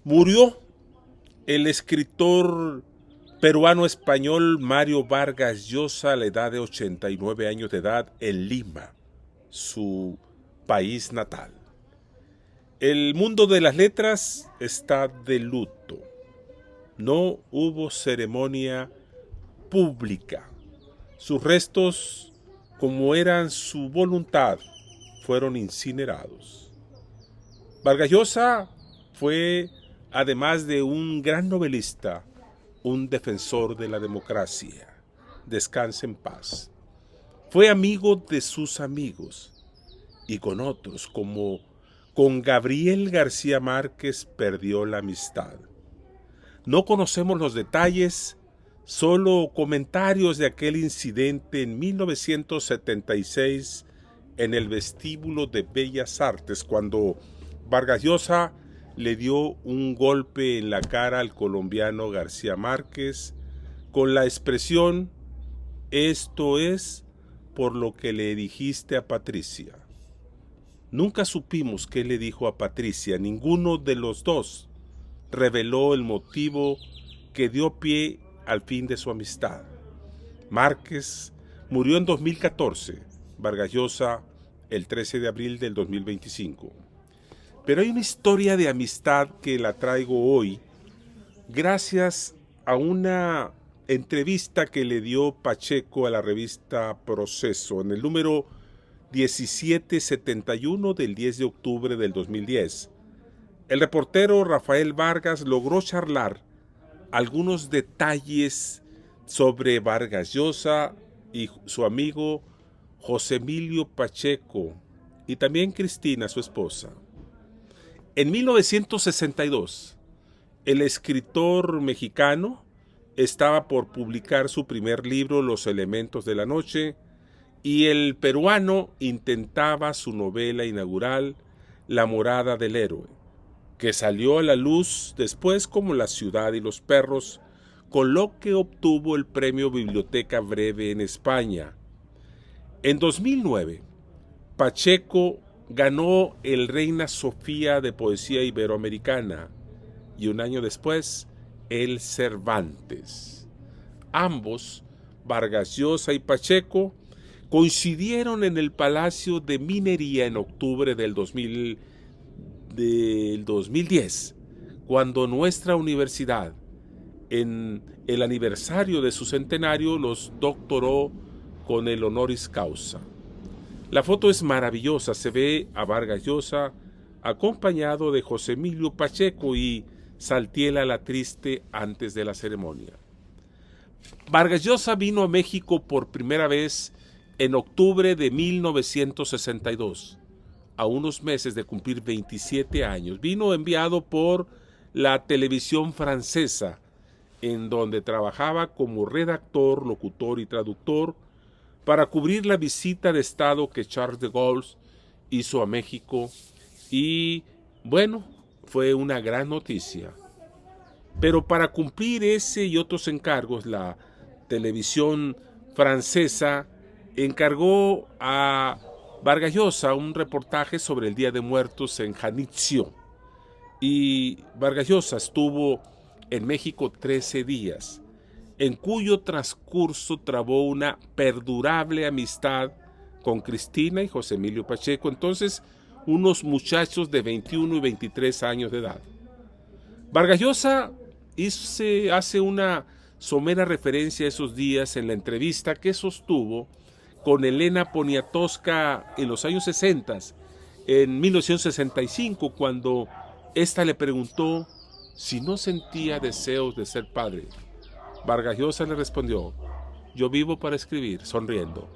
Murió el escritor peruano-español Mario Vargas Llosa a la edad de 89 años de edad en Lima, su país natal. El mundo de las letras está de luto. No hubo ceremonia pública. Sus restos, como eran su voluntad, fueron incinerados. Vargas Llosa fue, además de un gran novelista, un defensor de la democracia. Descanse en paz. Fue amigo de sus amigos y con otros, como con Gabriel García Márquez, perdió la amistad. No conocemos los detalles, solo comentarios de aquel incidente en 1976 en el vestíbulo de Bellas Artes, cuando Vargas Llosa le dio un golpe en la cara al colombiano García Márquez con la expresión: esto es por lo que le dijiste a Patricia. Nunca supimos qué le dijo a Patricia, ninguno de los dos reveló el motivo que dio pie al fin de su amistad. Márquez murió en 2014, Vargas Llosa el 13 de abril del 2025. Pero hay una historia de amistad que la traigo hoy gracias a una entrevista que le dio Pacheco a la revista Proceso en el número 1771 del 10 de octubre del 2010. El reportero Rafael Vargas logró charlar algunos detalles sobre Vargas Llosa y su amigo José Emilio Pacheco y también Cristina, su esposa. En 1962, el escritor mexicano estaba por publicar su primer libro, Los elementos de la noche, y el peruano intentaba su novela inaugural, La morada del héroe, que salió a la luz después como La ciudad y los perros, con lo que obtuvo el premio Biblioteca Breve en España. En 2009, Pacheco ganó el Reina Sofía de Poesía Iberoamericana y un año después el Cervantes. Ambos, Vargas Llosa y Pacheco, coincidieron en el Palacio de Minería en octubre del 2010, cuando nuestra universidad, en el aniversario de su centenario, los doctoró con el honoris causa. La foto es maravillosa, se ve a Vargas Llosa acompañado de José Emilio Pacheco y Saltiela la Triste antes de la ceremonia. Vargas Llosa vino a México por primera vez en octubre de 1962, a unos meses de cumplir 27 años. Vino enviado por la televisión francesa, en donde trabajaba como redactor, locutor y traductor, para cubrir la visita de Estado que Charles de Gaulle hizo a México y, bueno, fue una gran noticia. Pero para cumplir ese y otros encargos, la televisión francesa encargó a Vargas Llosa un reportaje sobre el Día de Muertos en Janitzio. Y Vargas Llosa estuvo en México 13 días, en cuyo transcurso trabó una perdurable amistad con Cristina y José Emilio Pacheco, entonces unos muchachos de 21 y 23 años de edad. Vargas Llosa hace una somera referencia a esos días en la entrevista que sostuvo con Elena Poniatowska en los años 60, en 1965, cuando ésta le preguntó si no sentía deseos de ser padre. Vargas Llosa le respondió: yo vivo para escribir, sonriendo.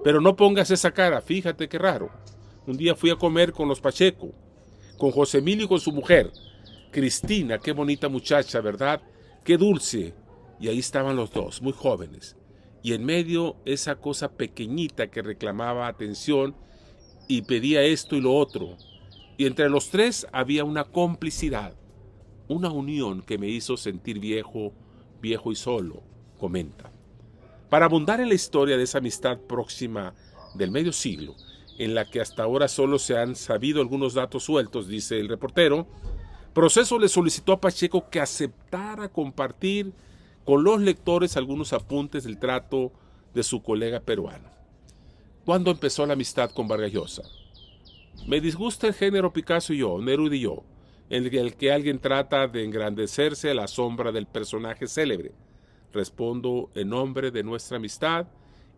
Pero no pongas esa cara, fíjate qué raro. Un día fui a comer con los Pacheco, con José Emilio y con su mujer. Cristina, qué bonita muchacha, ¿verdad? Qué dulce. Y ahí estaban los dos, muy jóvenes. Y en medio esa cosa pequeñita que reclamaba atención y pedía esto y lo otro. Y entre los tres había una complicidad, una unión que me hizo sentir viejo y solo, comenta. Para abundar en la historia de esa amistad próxima del medio siglo, en la que hasta ahora solo se han sabido algunos datos sueltos, dice el reportero, Proceso le solicitó a Pacheco que aceptara compartir con los lectores algunos apuntes del trato de su colega peruano. ¿Cuándo empezó la amistad con Vargas Llosa? Me disgusta el género Picasso y yo, Neruda y yo, en el que alguien trata de engrandecerse a la sombra del personaje célebre. Respondo en nombre de nuestra amistad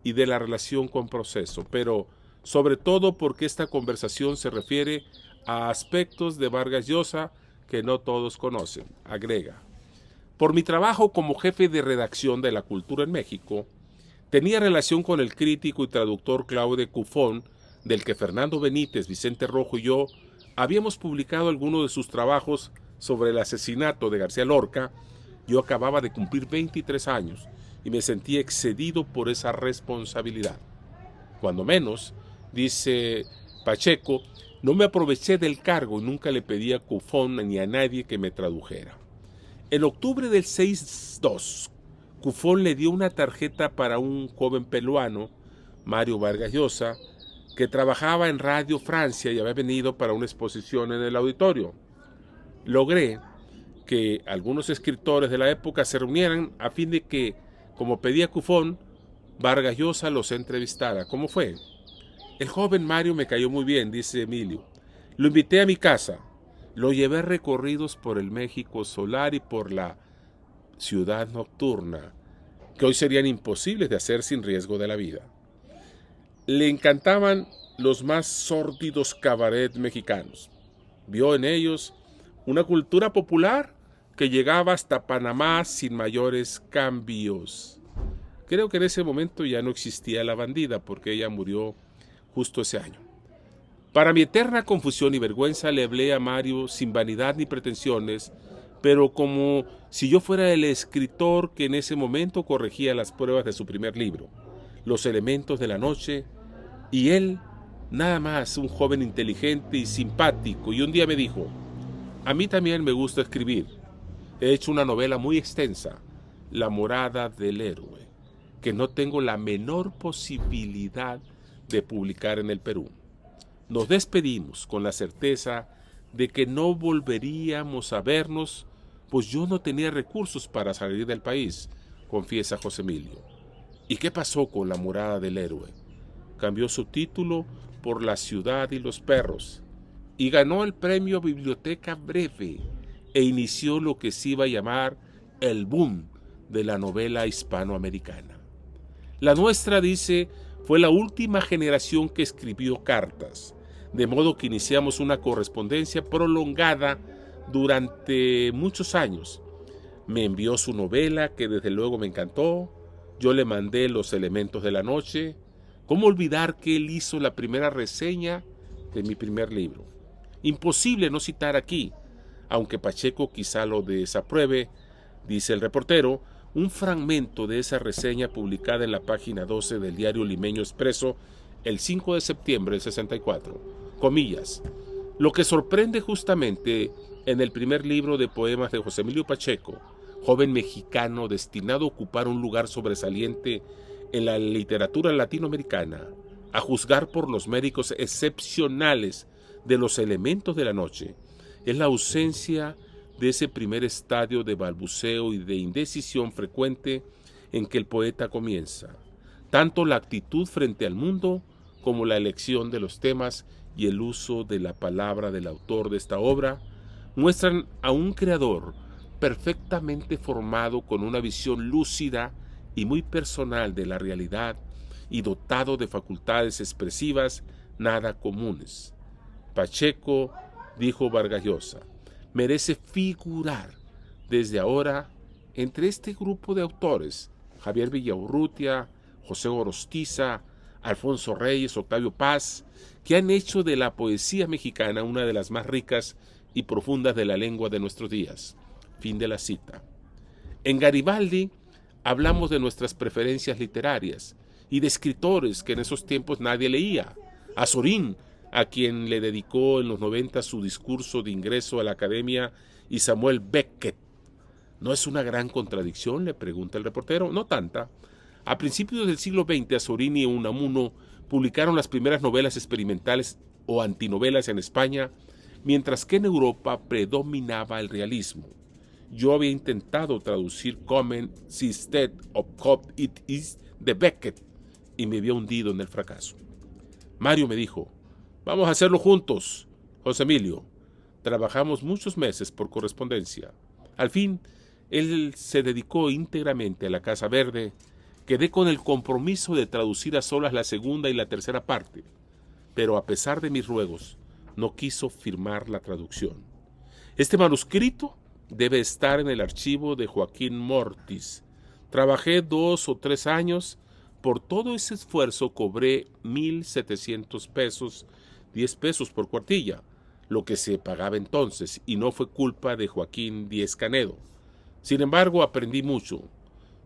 y de la relación con Proceso, pero sobre todo porque esta conversación se refiere a aspectos de Vargas Llosa que no todos conocen. Agrega: por mi trabajo como jefe de redacción de La Cultura en México, tenía relación con el crítico y traductor Claude Cuffón, del que Fernando Benítez, Vicente Rojo y yo habíamos publicado algunos de sus trabajos sobre el asesinato de García Lorca. Yo acababa de cumplir 23 años y me sentía excedido por esa responsabilidad. Cuando menos, dice Pacheco, no me aproveché del cargo y nunca le pedí a Cuffón ni a nadie que me tradujera. En octubre del 6-2, Cuffón le dio una tarjeta para un joven peruano, Mario Vargas Llosa, que trabajaba en Radio Francia y había venido para una exposición en el auditorio. Logré que algunos escritores de la época se reunieran a fin de que, como pedía Cuffón, Vargas Llosa los entrevistara. ¿Cómo fue? El joven Mario me cayó muy bien, dice Emilio. Lo invité a mi casa. Lo llevé a recorridos por el México solar y por la ciudad nocturna, que hoy serían imposibles de hacer sin riesgo de la vida. Le encantaban los más sórdidos cabarets mexicanos. Vio en ellos una cultura popular que llegaba hasta Panamá sin mayores cambios. Creo que en ese momento ya no existía la bandida, porque ella murió justo ese año. Para mi eterna confusión y vergüenza le hablé a Mario sin vanidad ni pretensiones, pero como si yo fuera el escritor que en ese momento corregía las pruebas de su primer libro, Los elementos de la noche, y él, nada más, un joven inteligente y simpático, y un día me dijo: a mí también me gusta escribir. He hecho una novela muy extensa, La morada del héroe, que no tengo la menor posibilidad de publicar en el Perú. Nos despedimos con la certeza de que no volveríamos a vernos, pues yo no tenía recursos para salir del país, confiesa José Emilio. ¿Y qué pasó con La morada del héroe? Cambió su título por La ciudad y los perros, y ganó el premio Biblioteca Breve, e inició lo que se iba a llamar el boom de la novela hispanoamericana. La nuestra, dice, fue la última generación que escribió cartas, de modo que iniciamos una correspondencia prolongada durante muchos años. Me envió su novela, que desde luego me encantó. Yo le mandé Los elementos de la noche. ¿Cómo olvidar que él hizo la primera reseña de mi primer libro? Imposible no citar aquí, aunque Pacheco quizá lo desapruebe, dice el reportero, un fragmento de esa reseña publicada en la página 12 del diario limeño Expreso el 5 de septiembre del 64. Comillas: lo que sorprende justamente en el primer libro de poemas de José Emilio Pacheco, joven mexicano destinado a ocupar un lugar sobresaliente en la literatura latinoamericana, a juzgar por los méritos excepcionales de Los elementos de la noche, es la ausencia de ese primer estadio de balbuceo y de indecisión frecuente en que el poeta comienza. Tanto la actitud frente al mundo como la elección de los temas y el uso de la palabra del autor de esta obra muestran a un creador perfectamente formado, con una visión lúcida y muy personal de la realidad, y dotado de facultades expresivas nada comunes. Pacheco, dijo Vargas Llosa, merece figurar desde ahora entre este grupo de autores: Javier Villaurrutia, José Gorostiza, Alfonso Reyes, Octavio Paz, que han hecho de la poesía mexicana una de las más ricas y profundas de la lengua de nuestros días. Fin de la cita. En Garibaldi hablamos de nuestras preferencias literarias y de escritores que en esos tiempos nadie leía. A Sorín, a quien le dedicó en los 90 su discurso de ingreso a la academia, y Samuel Beckett. ¿No es una gran contradicción?, le pregunta el reportero. No tanta. A principios del siglo XX, Azorín y Unamuno publicaron las primeras novelas experimentales o antinovelas en España, mientras que en Europa predominaba el realismo. Yo había intentado traducir Kommen Sie steht ob Kopf it is de Beckett y me había hundido en el fracaso. Mario me dijo, vamos a hacerlo juntos, José Emilio. Trabajamos muchos meses por correspondencia. Al fin, él se dedicó íntegramente a la Casa Verde. Quedé con el compromiso de traducir a solas la segunda y la tercera parte, pero a pesar de mis ruegos, no quiso firmar la traducción. Este manuscrito debe estar en el archivo de Joaquín Mortis. Trabajé 2 o 3 años. Por todo ese esfuerzo cobré 1,700 pesos, 10 pesos por cuartilla, lo que se pagaba entonces, y no fue culpa de Joaquín Díez Canedo. Sin embargo, aprendí mucho.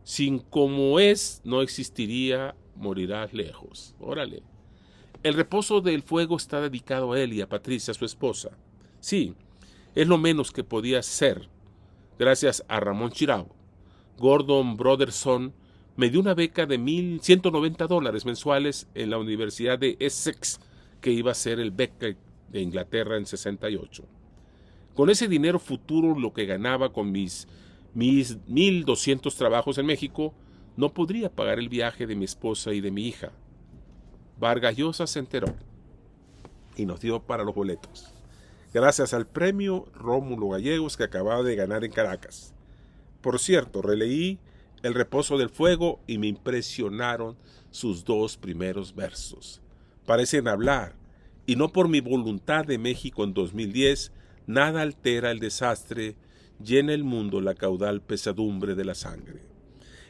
Sin como es, no existiría, morirás lejos. Órale. El reposo del fuego está dedicado a él y a Patricia, su esposa. Sí, es lo menos que podía ser. Gracias a Ramón Chirao, Gordon Brotherson me dio una beca de $1,190 mensuales en la Universidad de Essex, que iba a ser el Beckett de Inglaterra en 68. Con ese dinero futuro, lo que ganaba con mis 1,200 trabajos en México, no podría pagar el viaje de mi esposa y de mi hija. Vargas Llosa se enteró y nos dio para los boletos, gracias al premio Rómulo Gallegos que acababa de ganar en Caracas. Por cierto, releí El reposo del fuego y me impresionaron sus 2 primeros versos. Parecen hablar, y no por mi voluntad de México en 2010, nada altera el desastre, llena el mundo la caudal pesadumbre de la sangre.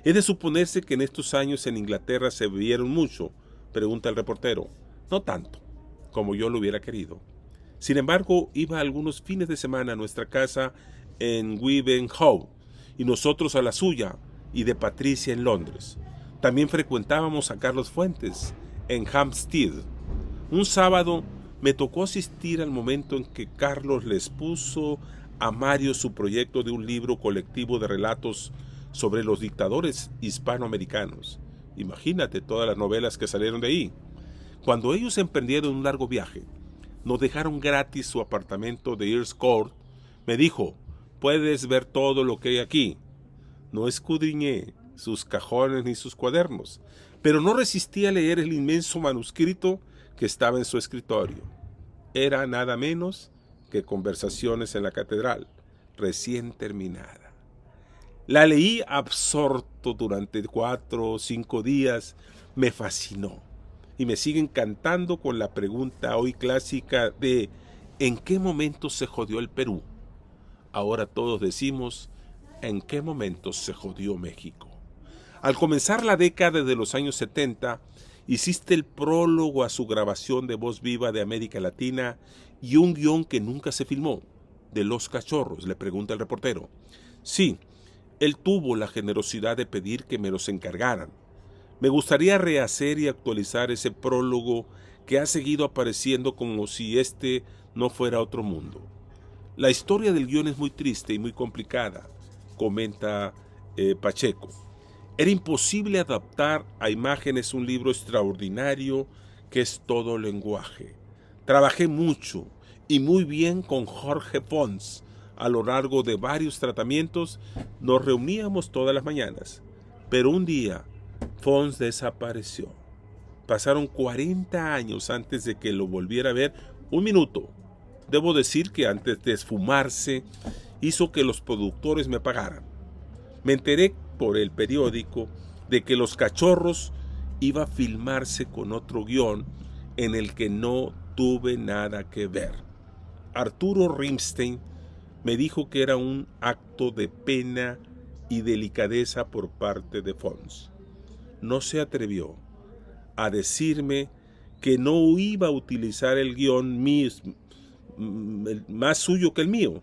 ¿Es de suponerse que en estos años en Inglaterra se bebieron mucho?, pregunta el reportero. No tanto, como yo lo hubiera querido. Sin embargo, iba algunos fines de semana a nuestra casa en Wivenhoe y nosotros a la suya y de Patricia en Londres. También frecuentábamos a Carlos Fuentes en Hampstead. Un sábado me tocó asistir al momento en que Carlos les puso a Mario su proyecto de un libro colectivo de relatos sobre los dictadores hispanoamericanos. Imagínate todas las novelas que salieron de ahí. Cuando ellos emprendieron un largo viaje, nos dejaron gratis su apartamento de Earls Court. Me dijo, puedes ver todo lo que hay aquí. No escudriñé sus cajones ni sus cuadernos, pero no resistí a leer el inmenso manuscrito que estaba en su escritorio. Era nada menos que Conversaciones en la Catedral, recién terminada. La leí absorto durante 4 o 5 días, me fascinó y me sigue encantando con la pregunta hoy clásica de ¿en qué momento se jodió el Perú? Ahora todos decimos ¿en qué momento se jodió México? Al comenzar la década de los años 70, hiciste el prólogo a su grabación de voz viva de América Latina y un guión que nunca se filmó, de Los Cachorros, le pregunta el reportero. Sí, él tuvo la generosidad de pedir que me los encargaran. Me gustaría rehacer y actualizar ese prólogo que ha seguido apareciendo como si este no fuera otro mundo. La historia del guión es muy triste y muy complicada, comenta Pacheco. Era imposible adaptar a imágenes un libro extraordinario que es todo lenguaje. Trabajé mucho y muy bien con Jorge Pons. A lo largo de varios tratamientos nos reuníamos todas las mañanas, pero un día Pons desapareció. Pasaron 40 años antes de que lo volviera a ver. Un minuto. Debo decir que antes de esfumarse hizo que los productores me pagaran. Me enteré por el periódico de que Los Cachorros iba a filmarse con otro guión en el que no tuve nada que ver. Arturo Rimstein me dijo que era un acto de pena y delicadeza por parte de Pons. No se atrevió a decirme que no iba a utilizar el guión más suyo que el mío,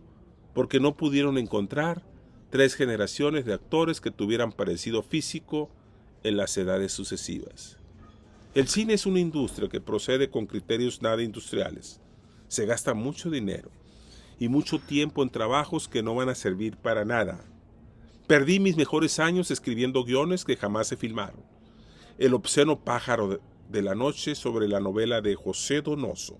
porque no pudieron encontrar 3 generaciones de actores que tuvieran parecido físico en las edades sucesivas. El cine es una industria que procede con criterios nada industriales. Se gasta mucho dinero y mucho tiempo en trabajos que no van a servir para nada. Perdí mis mejores años escribiendo guiones que jamás se filmaron. El obsceno pájaro de la noche sobre la novela de José Donoso.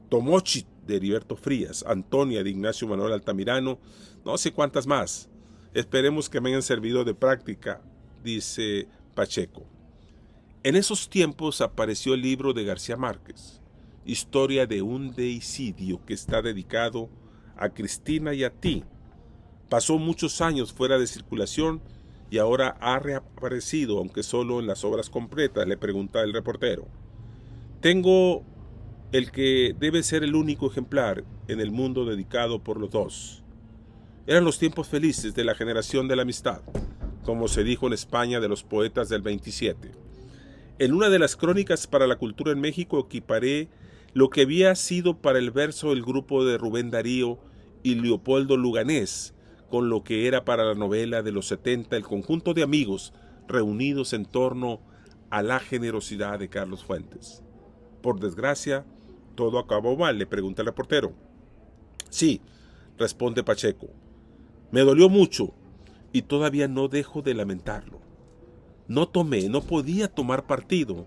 Tomochi de Heriberto Frías, Antonia de Ignacio Manuel Altamirano, no sé cuántas más. Esperemos que me hayan servido de práctica, dice Pacheco. En esos tiempos apareció el libro de García Márquez, Historia de un deicidio, que está dedicado a Cristina y a ti. Pasó muchos años fuera de circulación y ahora ha reaparecido, aunque solo en las obras completas, le pregunta el reportero. Tengo el que debe ser el único ejemplar en el mundo dedicado por los dos. Eran los tiempos felices de la generación de la amistad, como se dijo en España de los poetas del 27. En una de las crónicas para la cultura en México equiparé lo que había sido para el verso el grupo de Rubén Darío y Leopoldo Luganés, con lo que era para la novela de los 70 el conjunto de amigos reunidos en torno a la generosidad de Carlos Fuentes. Por desgracia, todo acabó mal, le pregunta el reportero. Sí, responde Pacheco. Me dolió mucho y todavía no dejo de lamentarlo. No podía tomar partido,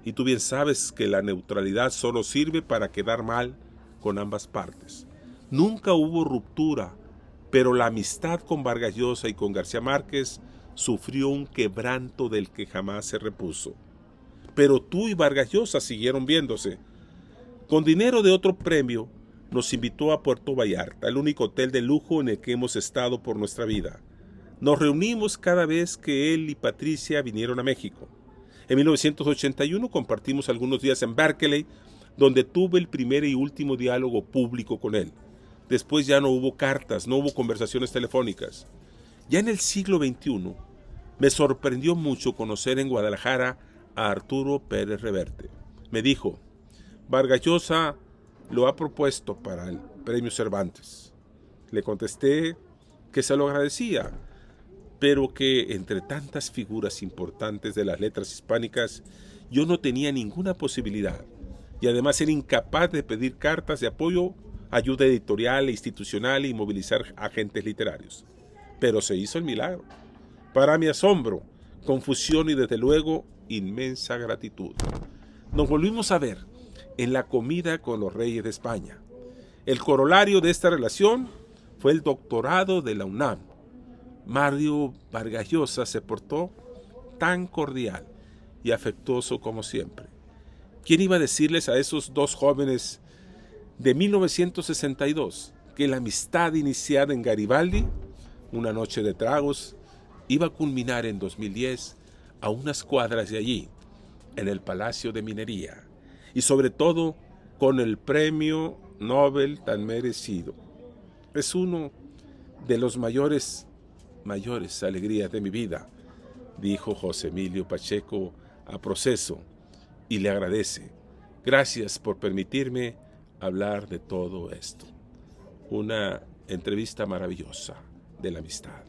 y tú bien sabes que la neutralidad solo sirve para quedar mal con ambas partes. Nunca hubo ruptura, pero la amistad con Vargas Llosa y con García Márquez sufrió un quebranto del que jamás se repuso. Pero tú y Vargas Llosa siguieron viéndose. Con dinero de otro premio, nos invitó a Puerto Vallarta, el único hotel de lujo en el que hemos estado por nuestra vida. Nos reunimos cada vez que él y Patricia vinieron a México. En 1981 compartimos algunos días en Berkeley, donde tuve el primer y último diálogo público con él. Después ya no hubo cartas, no hubo conversaciones telefónicas. Ya en el siglo XXI, me sorprendió mucho conocer en Guadalajara a Arturo Pérez Reverte. Me dijo, Vargas Llosa lo ha propuesto para el Premio Cervantes. Le contesté que se lo agradecía, pero que entre tantas figuras importantes de las letras hispánicas yo no tenía ninguna posibilidad y además era incapaz de pedir cartas de apoyo, ayuda editorial e institucional y movilizar agentes literarios. Pero se hizo el milagro. Para mi asombro, confusión y desde luego inmensa gratitud. Nos volvimos a ver en la comida con los reyes de España. El corolario de esta relación fue el doctorado de la UNAM. Mario Vargas Llosa se portó tan cordial y afectuoso como siempre. ¿Quién iba a decirles a esos dos jóvenes de 1962 que la amistad iniciada en Garibaldi, una noche de tragos, iba a culminar en 2010 a unas cuadras de allí, en el Palacio de Minería, y sobre todo con el premio Nobel tan merecido? Es uno de los mayores alegrías de mi vida, dijo José Emilio Pacheco a Proceso, y le agradece. Gracias por permitirme hablar de todo esto. Una entrevista maravillosa de la amistad.